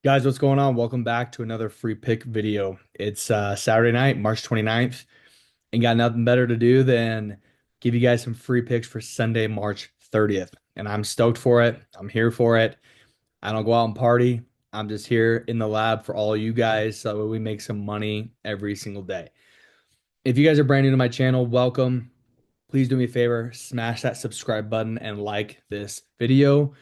Guys, what's going on? Welcome back to another free pick video. It's Saturday night, March 29th, and got nothing better to do than give you guys some free picks for Sunday, March 30th. And I'm stoked for it. I'm here for it. I don't go out and party. I'm just here in the lab for all you guys so that we make some money every single day. If you guys are brand new to my channel, welcome. Please do me a favor, smash that subscribe button and like this video.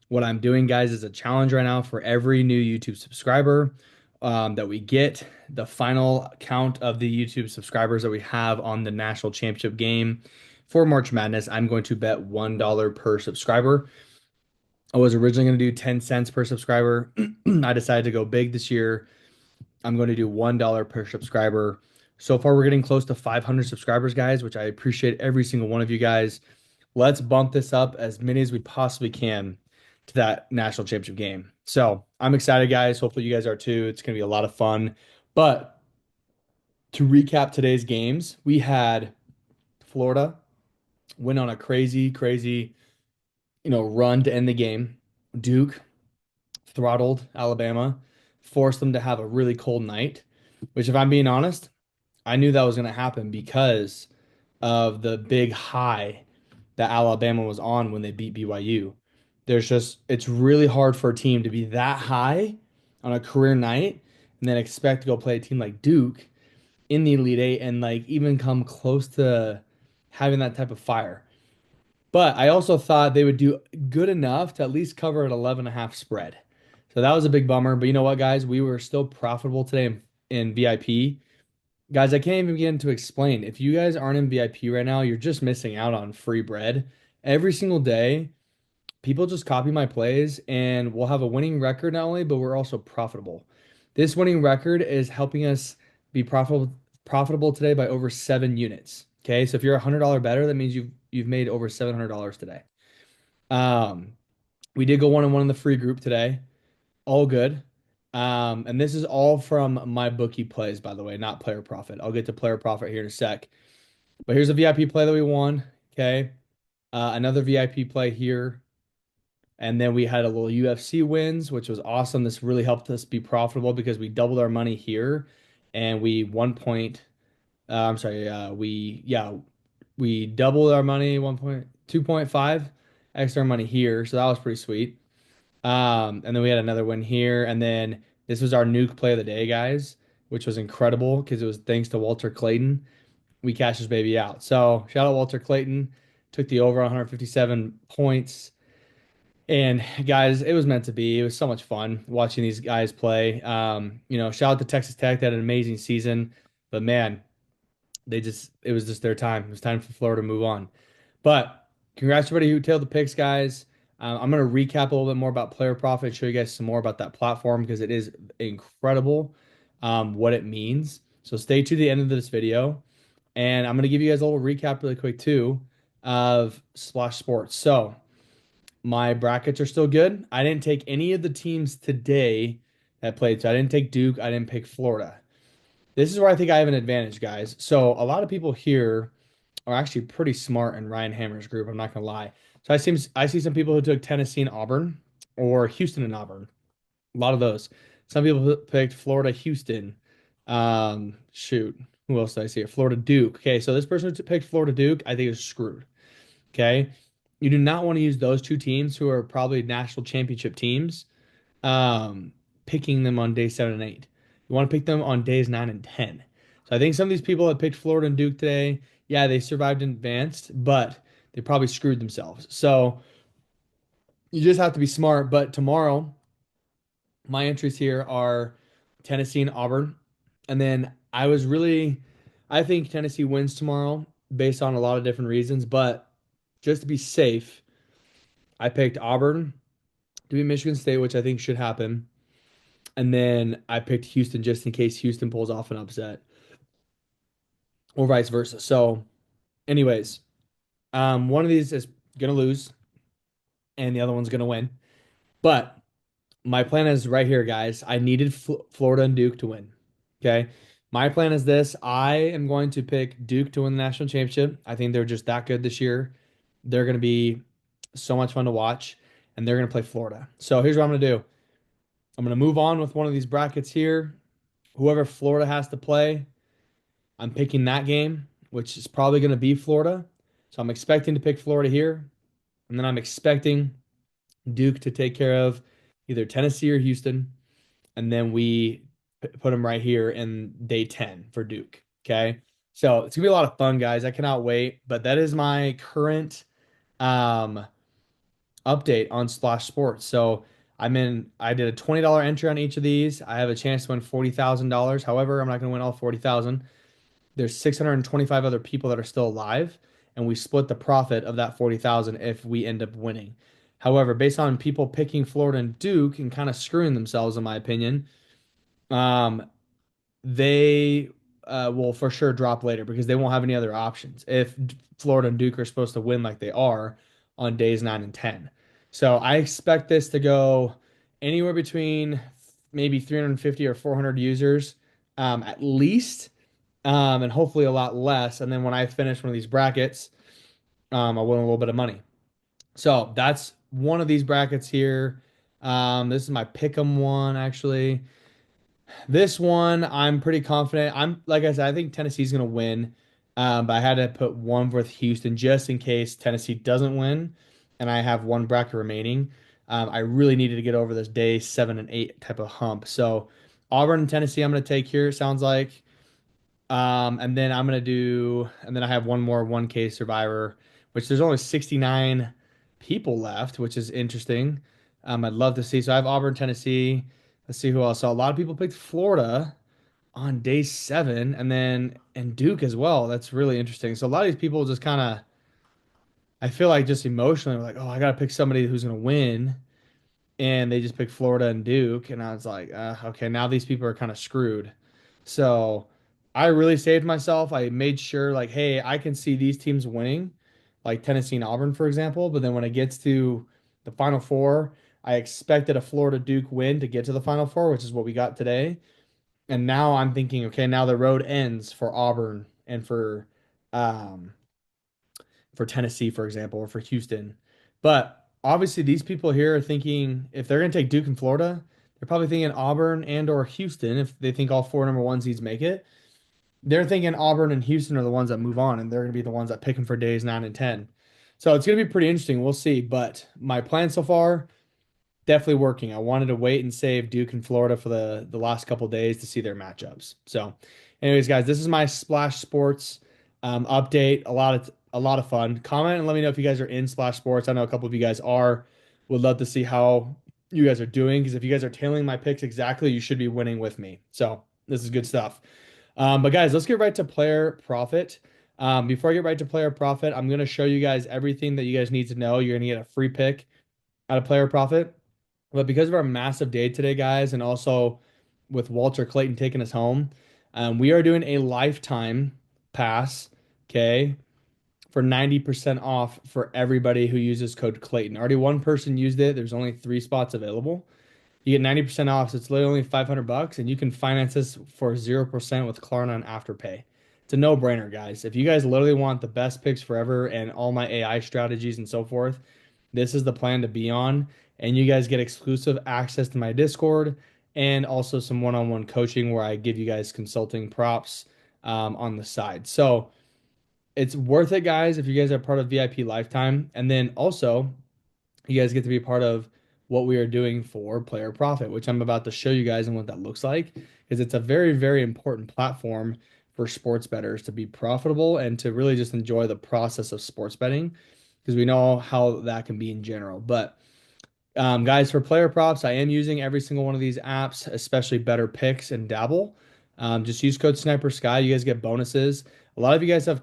What I'm doing, guys, is a challenge right now for every new YouTube subscriber that we get. The final count of the YouTube subscribers that we have on the national championship game for March Madness, I'm going to bet $1 per subscriber. I was originally going to do 10 cents per subscriber. I decided to go big this year. I'm going to do $1 per subscriber. So far, we're getting close to 500 subscribers, guys, which I appreciate every single one of you guys. Let's bump this up as many as we possibly can to that national championship game. So I'm excited, guys. Hopefully, you guys are too. It's going to be a lot of fun. But to recap today's games, we had Florida went on a crazy, run to end the game. Duke throttled Alabama, forced them to have a really cold night, which, if I'm being honest, I knew that was going to happen because of the big high that Alabama was on when they beat BYU. It's really hard for a team to be that high on a career night and then expect to go play a team like Duke in the Elite Eight and like even come close to having that type of fire. But I also thought they would do good enough to at least cover an 11.5 spread. So that was a big bummer. But you know what, guys? We were still profitable today in VIP. Guys, I can't even begin to explain. If you guys aren't in VIP right now, you're just missing out on free bread. Every single day, people just copy my plays and we'll have a winning record not only, but we're also profitable. This winning record is helping us be profitable today by over 7 units. Okay, so if you're $100 better, that means you've made over $700 today. Um, we did go 1-1 in the free group today. All good. And this is all from my bookie plays, by the way, not player profit. I'll get to player profit here in a sec. But here's a VIP play that we won. Okay. Another VIP play here. And then we had a little UFC wins, which was awesome. This really helped us be profitable because we doubled our money here and we 1 point, I'm sorry, we doubled our money 2.5 extra money here. So that was pretty sweet. And then we had another one here. And then this was our nuke play of the day, guys, which was incredible because it was thanks to Walter Clayton. We cashed this baby out. So shout out Walter Clayton. Took the over 157 points. And guys, it was meant to be. It was so much fun watching these guys play. Shout out to Texas Tech. They had an amazing season. But man, it was just their time. It was time for Florida to move on. But congrats to everybody who tailed the picks, guys. I'm going to recap a little bit more about player profit, show you guys some more about that platform because it is incredible what it means. So stay to the end of this video. And I'm going to give you guys a little recap really quick too of Splash Sports. So my brackets are still good. I didn't take any of the teams today that played. So I didn't take Duke. I didn't pick Florida. This is where I think I have an advantage, guys. So a lot of people here are actually pretty smart in Ryan Hammer's group. I'm not gonna lie. So I see some people who took Tennessee and Auburn or Houston and Auburn. A lot of those. Some people picked Florida, Houston. Shoot, who else did I see here? Florida Duke. Okay, so this person who picked Florida Duke, I think is screwed. Okay, you do not want to use those two teams who are probably national championship teams. Picking them on day 7 and 8. You want to pick them on days 9 and 10. So I think some of these people that picked Florida and Duke today, yeah, they survived and advanced, but they probably screwed themselves. So you just have to be smart. But tomorrow, my entries here are Tennessee and Auburn. And then I think Tennessee wins tomorrow based on a lot of different reasons. But just to be safe, I picked Auburn to be Michigan State, which I think should happen. And then I picked Houston just in case Houston pulls off an upset or vice versa. So, anyways, one of these is gonna lose and the other one's gonna win. But my plan is right here, guys. I needed Florida and Duke to win. Okay. My plan is this. I am going to pick Duke to win the national championship. I think they're just that good this year. They're going to be so much fun to watch, and they're going to play Florida. So here's what I'm going to do. I'm going to move on with one of these brackets here. Whoever Florida has to play, I'm picking that game, which is probably going to be Florida. So I'm expecting to pick Florida here. And then I'm expecting Duke to take care of either Tennessee or Houston. And then we put them right here in day 10 for Duke. Okay. So it's gonna be a lot of fun, guys. I cannot wait. But that is my current um update on Splash Sports. So I did a $20 entry on each of these. I have a chance to win $40,000. However, I'm not gonna win all 40,000. There's 625 other people that are still alive, and we split the profit of that 40,000 if we end up winning. However, based on people picking Florida and Duke and kind of screwing themselves, in my opinion, um, they will for sure drop later because they won't have any other options if Florida and Duke are supposed to win like they are on days 9 and 10. So I expect this to go anywhere between maybe 350 or 400 users at least, and hopefully a lot less. And then when I finish one of these brackets, I'll win a little bit of money. So that's one of these brackets here. This is my pick'em one, actually. This one, I'm pretty confident. I'm like I said, I think Tennessee's going to win, but I had to put one with Houston just in case Tennessee doesn't win, and I have one bracket remaining. I really needed to get over this day 7 and 8 type of hump. So Auburn and Tennessee, I'm going to take here. It sounds like. And then I have one more 1K survivor, which there's only 69 people left, which is interesting. I'd love to see. So I have Auburn, Tennessee. Let's see who else. So a lot of people picked Florida on day 7, and Duke as well. That's really interesting. So a lot of these people just kind of, I feel like just emotionally like, oh, I got to pick somebody who's going to win, and they just picked Florida and Duke, and I was like, okay, now these people are kind of screwed. So I really saved myself. I made sure, like, hey, I can see these teams winning, like Tennessee and Auburn, for example. But then when it gets to the Final Four, I expected a Florida Duke win to get to the Final Four, which is what we got today. And now I'm thinking, okay, now the road ends for Auburn and um, for Tennessee, for example, or for Houston. But obviously, these people here are thinking if they're going to take Duke and Florida, they're probably thinking Auburn and or Houston if they think all four number one seeds make it. They're thinking Auburn and Houston are the ones that move on, and they're going to be the ones that pick them for days 9 and 10. So it's going to be pretty interesting. We'll see. But my plan so far, definitely working. I wanted to wait and save Duke and Florida for the last couple days to see their matchups. So, anyways, guys, this is my Splash Sports update. A lot of fun. Comment and let me know if you guys are in Splash Sports. I know a couple of you guys are. Would love to see how you guys are doing because if you guys are tailing my picks exactly, you should be winning with me. So this is good stuff. But guys, let's get right to player profit. Before I get right to player profit, I'm going to show you guys everything that you guys need to know. You're going to get a free pick out of player profit. But because of our massive day today, guys, and also with Walter Clayton taking us home, we are doing a lifetime pass, okay, for 90% off for everybody who uses code Clayton. Already one person used it. There's only 3 spots available. You get 90% off, so it's literally only $500, and you can finance this for 0% with Klarna and Afterpay. It's a no-brainer, guys. If you guys literally want the best picks forever and all my AI strategies and so forth, this is the plan to be on. And you guys get exclusive access to my Discord and also some one-on-one coaching where I give you guys consulting props on the side. So it's worth it, guys, if you guys are part of VIP Lifetime. And then also, you guys get to be part of what we are doing for Player Profit, which I'm about to show you guys and what that looks like, because it's a very, very important platform for sports bettors to be profitable and to really just enjoy the process of sports betting, because we know how that can be in general. But guys, for player props, I am using every single one of these apps, especially Betr Picks and Dabble. Just use code snipersky. You guys get bonuses. A lot of you guys have,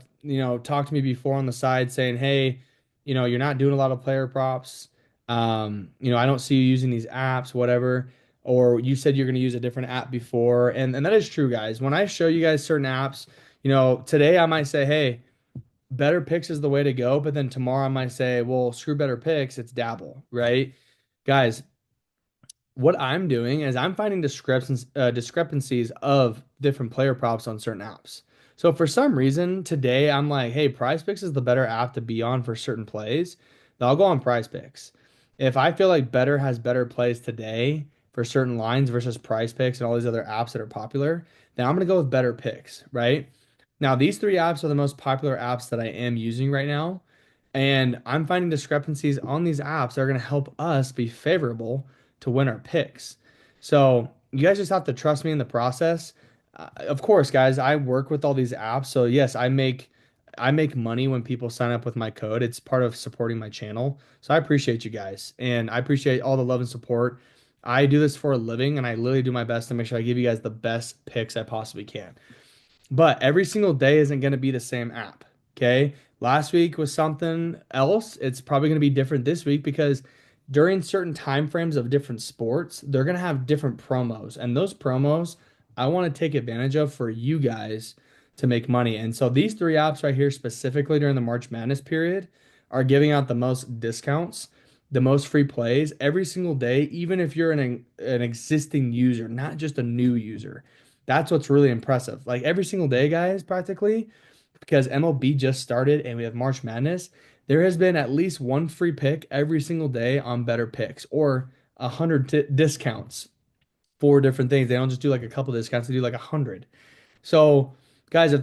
talked to me before on the side saying, hey, you're not doing a lot of player props. I don't see you using these apps, whatever. Or you said you're going to use a different app before. And that is true, guys. When I show you guys certain apps, today I might say, hey, Betr Picks is the way to go. But then tomorrow I might say, well, screw Betr Picks. It's Dabble, right? Guys, what I'm doing is I'm finding discrepancies of different player props on certain apps. So for some reason today I'm like, hey, PrizePicks is the better app to be on for certain plays. Then I'll go on PrizePicks. If I feel like Betr has better plays today, for certain lines versus PrizePicks and all these other apps that are popular, then I'm going to go with Betr Picks, right? Now, these three apps are the most popular apps that I am using right now. And I'm finding discrepancies on these apps that are going to help us be favorable to win our picks. So you guys just have to trust me in the process. Of course, guys, I work with all these apps. So yes, I make money when people sign up with my code. It's part of supporting my channel. So I appreciate you guys and I appreciate all the love and support. I do this for a living and I literally do my best to make sure I give you guys the best picks I possibly can. But every single day isn't going to be the same app. Okay. Last week was something else. It's probably going to be different this week because during certain time frames of different sports, they're going to have different promos. And those promos I want to take advantage of for you guys to make money. And so these three apps right here, specifically during the March Madness period, are giving out the most discounts, the most free plays every single day, even if you're an existing user, not just a new user. That's what's really impressive. Like every single day, guys, practically, because MLB just started and we have March Madness, there has been at least one free pick every single day on Betr Picks or 100 discounts for different things. They don't just do like a couple discounts, they do like 100. So, guys, if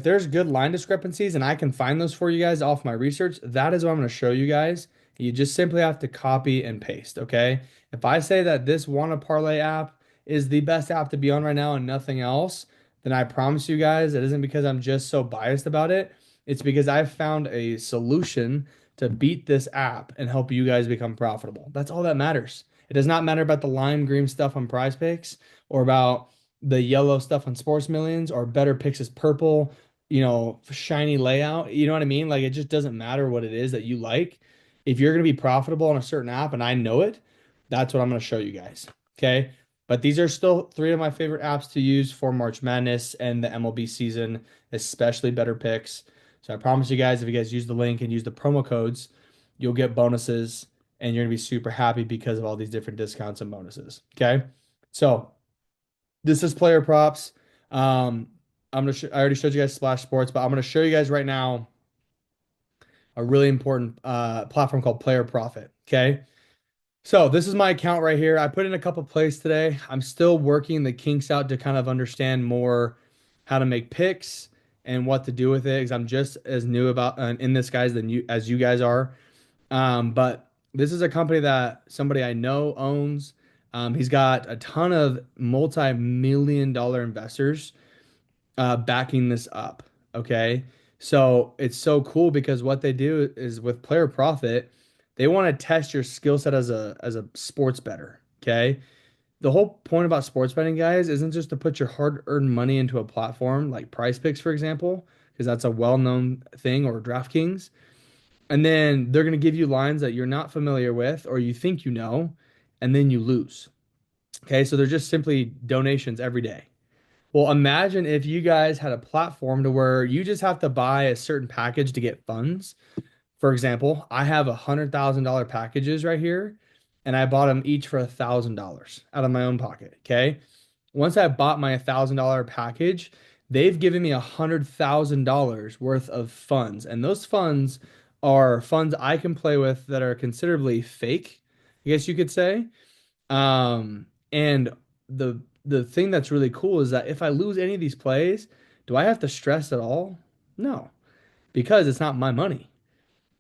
there's good line discrepancies and I can find those for you guys off my research, that is what I'm going to show you guys. You just simply have to copy and paste, okay? If I say that this Wanna Parlay app is the best app to be on right now and nothing else, then I promise you guys it isn't because I'm just so biased about it. It's because I've found a solution to beat this app and help you guys become profitable. That's all that matters. It does not matter about the lime green stuff on PrizePicks or about the yellow stuff on SportsMillions or Betr Picks is purple, shiny layout. You know what I mean? Like it just doesn't matter what it is that you like. If you're going to be profitable on a certain app and I know it, that's what I'm going to show you guys. Okay. But these are still three of my favorite apps to use for March Madness and the MLB season, especially Betr Picks. So I promise you guys, if you guys use the link and use the promo codes, you'll get bonuses and you're going to be super happy because of all these different discounts and bonuses. Okay. So this is player props. I already showed you guys Splash Sports, but I'm gonna show you guys right now a really important platform called Player Profit. Okay. So this is my account right here. I put in a couple plays today. I'm still working the kinks out to kind of understand more how to make picks and what to do with it because I'm just as new about in this guys than you as you guys are. But this is a company that somebody I know owns. He's got a ton of multi-million dollar investors backing this up. Okay. So it's so cool because what they do is with player profit, they want to test your skill set as a sports bettor. Okay. The whole point about sports betting, guys, isn't just to put your hard-earned money into a platform like PrizePicks, for example, because that's a well-known thing, or DraftKings. And then they're going to give you lines that you're not familiar with or you think you know, and then you lose. Okay, so they're just simply donations every day. Well, imagine if you guys had a platform to where you just have to buy a certain package to get funds. For example, I have $100,000 packages right here, and I bought them each for $1,000 out of my own pocket. Okay. Once I bought my $1,000 package, they've given me $100,000 worth of funds. And those funds are funds I can play with that are considerably fake, I guess you could say. And the thing that's really cool is that if I lose any of these plays, do I have to stress at all? No, because it's not my money.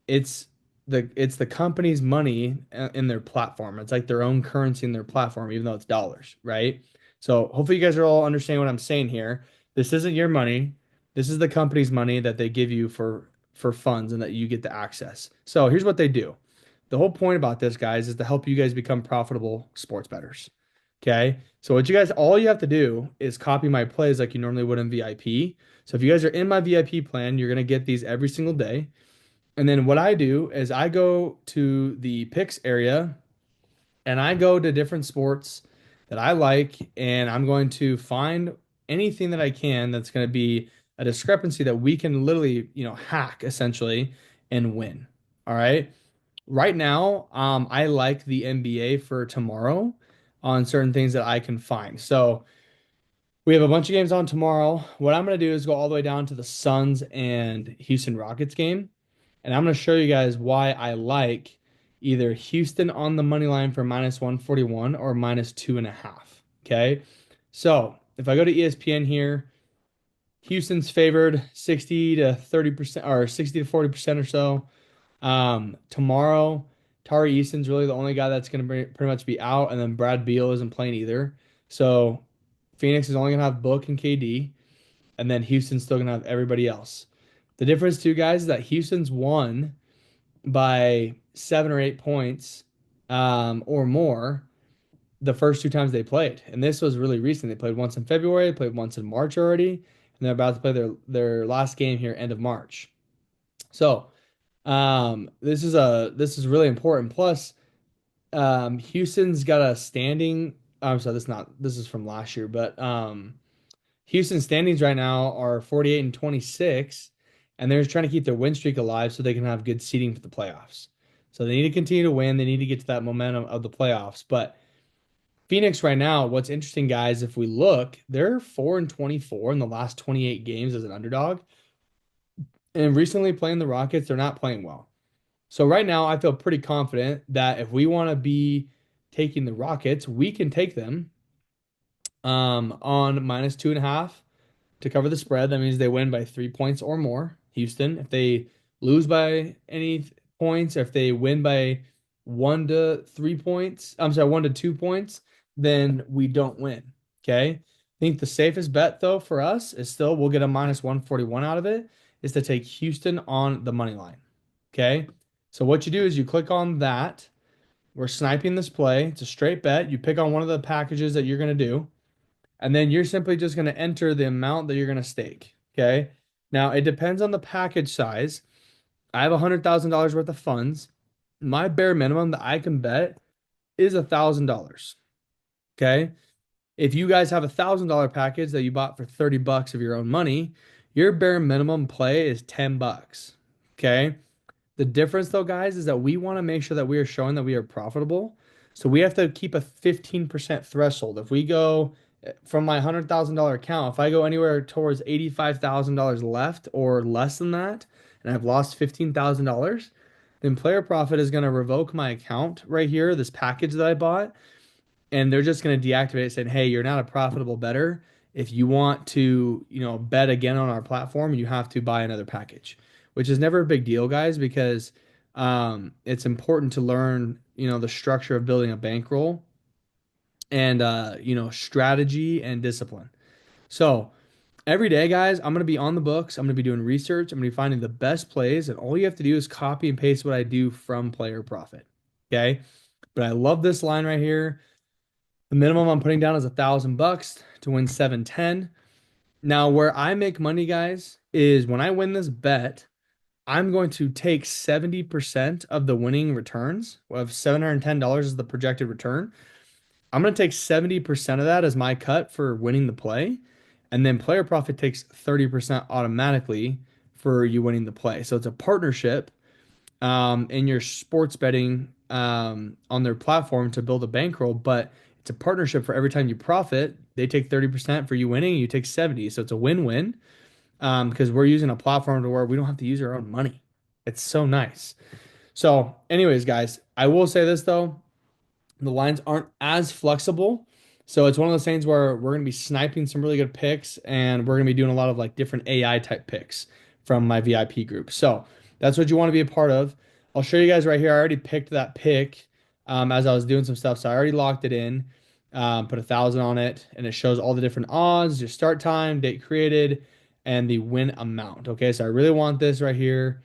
It's the company's money in their platform. It's like their own currency in their platform, even though it's dollars, right? So hopefully you guys are all understanding what I'm saying here. This isn't your money. This is the company's money that they give you for funds and that you get to access. So here's what they do. The whole point about this, guys, is to help you guys become profitable sports bettors. Okay. So what you guys, all you have to do is copy my plays like you normally would in VIP. So if you guys are in my VIP plan, you're going to get these every single day. And then what I do is I go to the picks area and I go to different sports that I like, and I'm going to find anything that I can that's going to be a discrepancy that we can literally, hack essentially and win. All right. Right now, I like the NBA for tomorrow on certain things that I can find. So we have a bunch of games on tomorrow. What I'm going to do is go all the way down to the Suns and Houston Rockets game. And I'm going to show you guys why I like either Houston on the money line for minus 141 or minus 2.5. Okay. So if I go to ESPN here, Houston's favored 60 to 30% or 60 to 40% or so. Tomorrow, Tari Easton's really the only guy that's going to pretty much be out, and then Brad Beal isn't playing either. So Phoenix is only going to have Book and KD, and then Houston's still going to have everybody else. The difference, too, guys, is that Houston's won by 7 or 8 points or more the first two times they played. And this was really recent. They played once in February, they played once in March already, and they're about to play their last game here end of March. So this is really important. Plus, Houston's got a standing. I'm sorry, this is from last year, but Houston's standings right now are 48 and 26, and they're just trying to keep their win streak alive so they can have good seeding for the playoffs. So they need to continue to win. They need to get to that momentum of the playoffs. But Phoenix right now, what's interesting, guys, if we look, they're 4 and 24 in the last 28 games as an underdog. And recently playing the Rockets, they're not playing well. So right now, I feel pretty confident that if we want to be taking the Rockets, we can take them on minus 2.5 to cover the spread. That means they win by 3 points or more. Houston, if they lose by any points, if they win by 1 to 3 points, I'm sorry, 1 to 2 points, then we don't win. Okay. I think the safest bet though for us is still we'll get a minus 141 out of it is to take Houston on the money line. Okay. So what you do is you click on that. We're sniping this play. It's a straight bet. You pick on one of the packages that you're going to do. And then you're simply just going to enter the amount that you're going to stake. Okay. Now it depends on the package size. I have $100,000 worth of funds. My bare minimum that I can bet is $1,000. Okay. If you guys have $1,000 package that you bought for 30 bucks of your own money, your bare minimum play is 10 bucks. Okay. The difference though, guys, is that we want to make sure that we are showing that we are profitable. So we have to keep a 15% threshold. If we go from my $100,000 account, if I go anywhere towards $85,000 left or less than that, and I've lost $15,000, then player profit is going to revoke my account right here, this package that I bought, and they're just going to deactivate it saying, hey, you're not a profitable bettor. If you want to, bet again on our platform, you have to buy another package, which is never a big deal, guys, because it's important to learn, the structure of building a bankroll and, strategy and discipline. So every day, guys, I'm going to be on the books. I'm going to be doing research. I'm going to be finding the best plays. And all you have to do is copy and paste what I do from player profit. Okay. But I love this line right here. The minimum I'm putting down is $1,000 to win 710. Now, where I make money, guys, is when I win this bet, I'm going to take 70% of the winning returns of $710 is the projected return. I'm going to take 70% of that as my cut for winning the play. And then player profit takes 30% automatically for you winning the play. So it's a partnership in your sports betting on their platform to build a bankroll, but it's a partnership for every time you profit. They take 30% for you winning, and you take 70. So it's a win-win because we're using a platform to where we don't have to use our own money. It's so nice. So, anyways, guys, I will say this though. The lines aren't as flexible. So it's one of those things where we're going to be sniping some really good picks and we're going to be doing a lot of like different AI type picks from my VIP group. So that's what you want to be a part of. I'll show you guys right here. I already picked that pick as I was doing some stuff. So I already locked it in, put 1,000 on it, and it shows all the different odds, your start time, date created, and the win amount. Okay, so I really want this right here,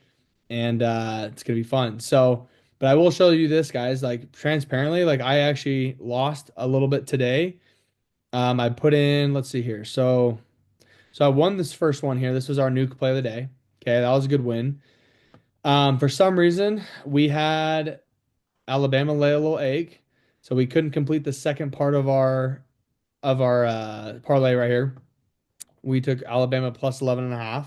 and it's going to be fun. So, but I will show you this, guys, like transparently, like I actually lost a little bit today. I put in, let's see here. So I won this first one here. This was our nuke play of the day. Okay, that was a good win. For some reason, we had Alabama lay a little egg, so we couldn't complete the second part of our parlay right here. We took Alabama plus 11.5.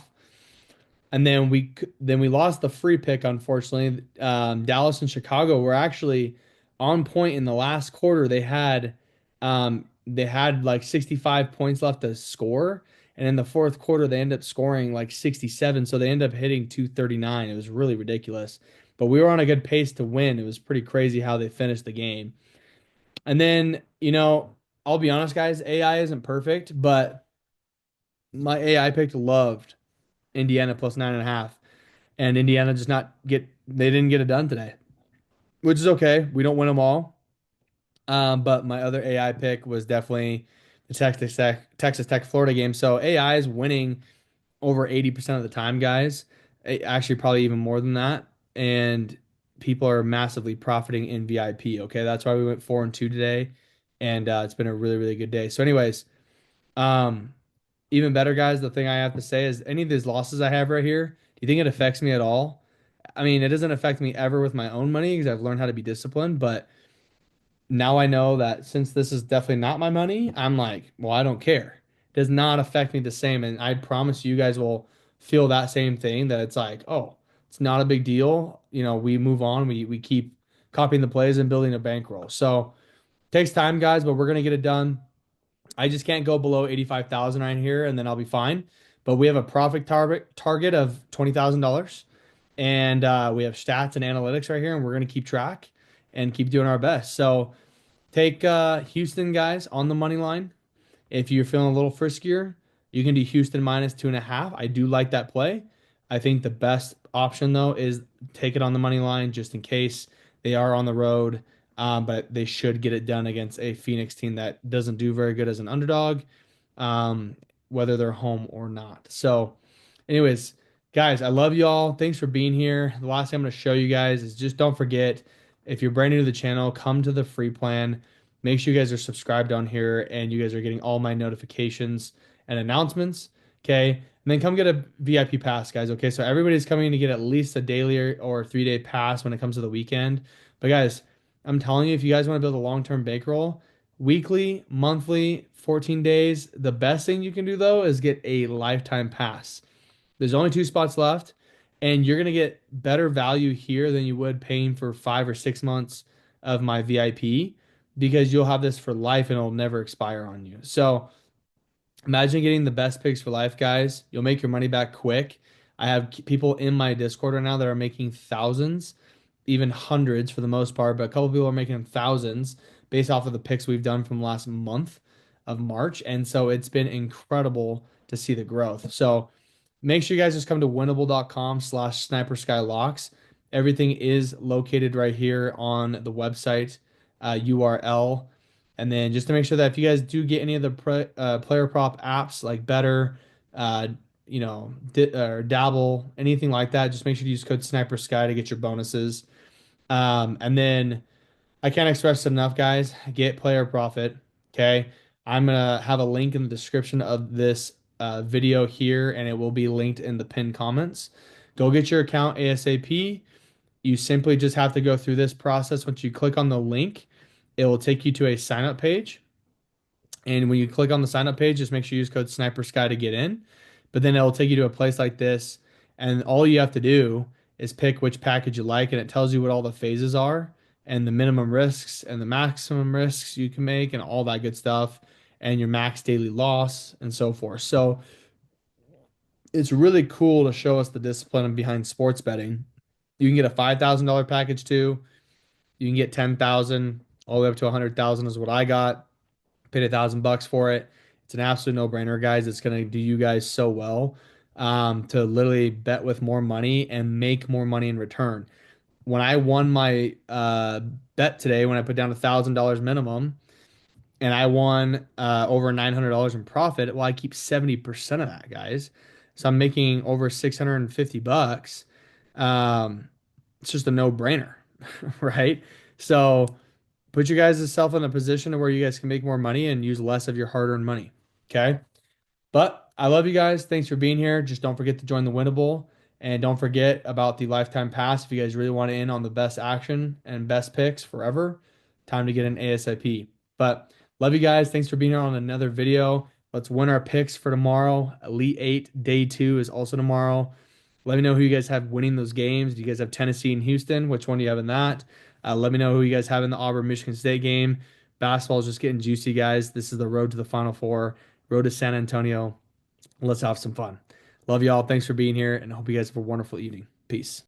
And then we lost the free pick, unfortunately. Dallas and Chicago were actually on point in the last quarter. They had like 65 points left to score, and in the fourth quarter they ended up scoring like 67. So they ended up hitting 239. It was really ridiculous. but we were on a good pace to win. It was pretty crazy how they finished the game. And then, I'll be honest, guys, AI isn't perfect, but my AI pick loved Indiana plus 9.5. And Indiana just not get, they didn't get it done today, which is okay. We don't win them all. But my other AI pick was definitely the Texas Tech Florida game. So AI is winning over 80% of the time, guys. Actually, probably even more than that. And people are massively profiting in VIP. Okay. That's why we went 4-2 today. And it's been a really, really good day. So, anyways, um, even better, guys, the thing I have to say is any of these losses I have right here, do you think it affects me at all? I mean, it doesn't affect me ever with my own money because I've learned how to be disciplined, but now I know that since this is definitely not my money, I'm like, well, I don't care. It does not affect me the same. And I promise you guys will feel that same thing that it's like, oh, it's not a big deal. We move on. We keep copying the plays and building a bankroll. So takes time, guys, but we're gonna get it done. I just can't go below 85,000 right here, and then I'll be fine. But we have a profit target of $20,000, and we have stats and analytics right here, and we're gonna keep track and keep doing our best. So take Houston, guys, on the money line. If you're feeling a little friskier, you can do Houston minus 2.5. I do like that play. I think the best option, though, is take it on the money line just in case they are on the road. But they should get it done against a Phoenix team that doesn't do very good as an underdog, um, whether they're home or not. So, anyways, guys, I love you all. Thanks for being here. The last thing I'm going to show you guys is just don't forget if you're brand new to the channel, come to the free plan. Make sure you guys are subscribed on here and you guys are getting all my notifications and announcements. Okay. And then come get a VIP pass, guys. Okay. So everybody's coming to get at least a daily or 3-day pass when it comes to the weekend. But guys, I'm telling you, if you guys want to build a long-term bankroll, weekly, monthly, 14 days, the best thing you can do though is get a lifetime pass. There's only 2 spots left, and you're gonna get better value here than you would paying for 5 or 6 months of my VIP because you'll have this for life and it'll never expire on you. So imagine getting the best picks for life, guys. You'll make your money back quick. I have people in my Discord right now that are making thousands, even hundreds for the most part, but a couple people are making thousands based off of the picks we've done from last month of March. And so it's been incredible to see the growth. So make sure you guys just come to winnable.com/snipersky Everything is located right here on the website URL. And then just to make sure that if you guys do get any of the player prop apps like Betr, uh, or Dabble, anything like that, just make sure to use code snipersky to get your bonuses. And then I can't express it enough, guys. Get player profit. Okay. I'm gonna have a link in the description of this video here, and it will be linked in the pinned comments. Go get your account ASAP. You simply just have to go through this process. Once you click on the link, it will take you to a sign up page. And when you click on the sign up page, just make sure you use code snipersky to get in. But then it'll take you to a place like this. And all you have to do is pick which package you like. And it tells you what all the phases are and the minimum risks and the maximum risks you can make and all that good stuff and your max daily loss and so forth. So it's really cool to show us the discipline behind sports betting. You can get a $5,000 package too. You can get 10,000 all the way up to 100,000 is what I got. Paid $1,000 for it. It's an absolute no-brainer, guys. It's gonna do you guys so well to literally bet with more money and make more money in return. When I won my bet today, when I put down $1,000 minimum, and I won over $900 in profit, well, I keep 70% of that, guys. So I'm making over $650. Um, it's just a no-brainer, right? So put you guys yourself in a position where you guys can make more money and use less of your hard-earned money. Okay. But I love you guys. Thanks for being here. Just don't forget to join the Winnable. And don't forget about the lifetime pass if you guys really want to in on the best action and best picks forever. Time to get an ASAP. But love you guys. Thanks for being here on another video. Let's win our picks for tomorrow. Elite 8 Day 2 is also tomorrow. Let me know who you guys have winning those games. Do you guys have Tennessee and Houston? Which one do you have in that? Let me know who you guys have in the Auburn-Michigan State game. Basketball is just getting juicy, guys. This is the road to the Final Four, road to San Antonio. Let's have some fun. Love y'all. Thanks for being here, and I hope you guys have a wonderful evening. Peace.